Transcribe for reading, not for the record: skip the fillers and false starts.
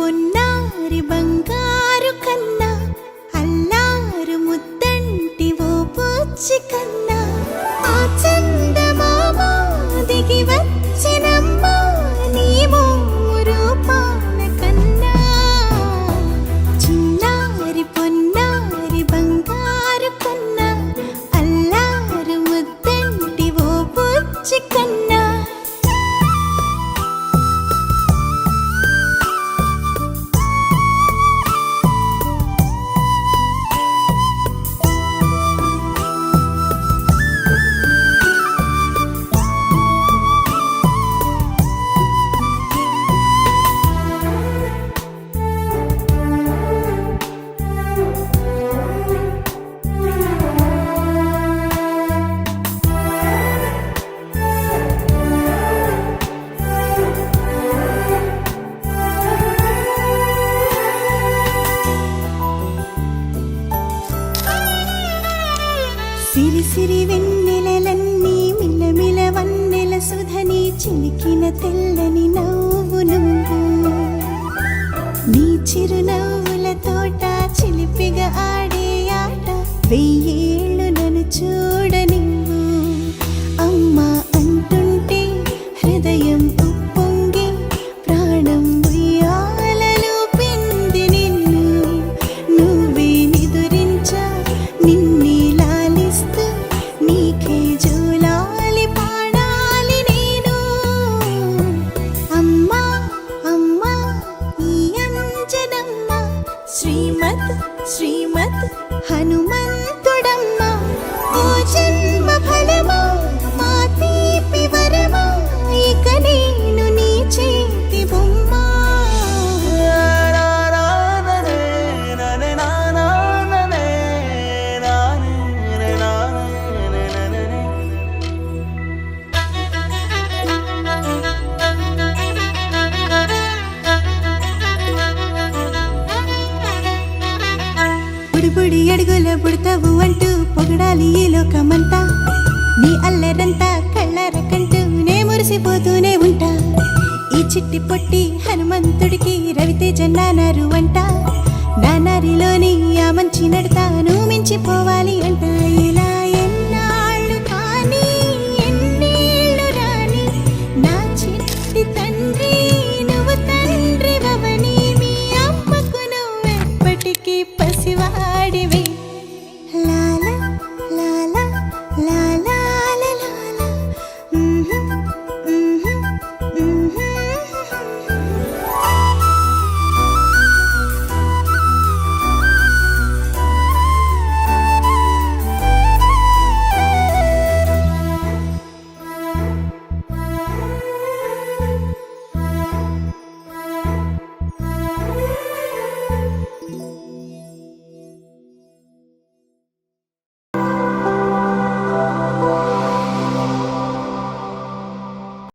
పొన్నారి బంగారు కన్నా అల్లారు ముద్దంటి ఓ పూచి కన్నా ఆ చందమామ దిగి వచ్చినమ్మ నీ మోము రూపాల కన్నా చిన్నారి పొన్నారి బంగారు కన్నా అల్లారు ముద్దంటి ఓ పూచి కన్నా సిరి సిరి వెన్నెలలన్నీ మిలమిల వన్నెల సుధని చిలికిన తెల్లని నవ్వు నువ్వు నీ చిరునవ్వుల తోట చిలిపిగా ఆడే ఆట వెయ్యేళ్ళు నన్ను చూడనివ్వు అమ్మా అంటుంటే హృదయం ఉప్పొంగి ప్రాణం ఉయ్యాలలో పిండి నిన్ను నువ్వే నిదురించా నిన్నే నీకే జోలాలి పాడాలి నేను అమ్మా అమ్మా ఈ అంజనమ్మ శ్రీమత్ శ్రీమత్ హనుమంతుడమ్మ ఓ జన్మ ఫలమా మా తీపి వరమా ఇక నేను నీ చేతి బొమ్మ బుడి అడుగుల బుడతావు అంటూ పొగడాలి ఈ లోకమంతా నీ అల్లరంతా కళ్ళరకంటూ నే మురిసిపోతూనే ఉంటా ఈ చిట్టి పొట్టి హనుమంతుడికి రవితేజ నానారు అంట నానారిలోని ఆ మంచి నడతాను మించిపోవాలి అంట ఇలా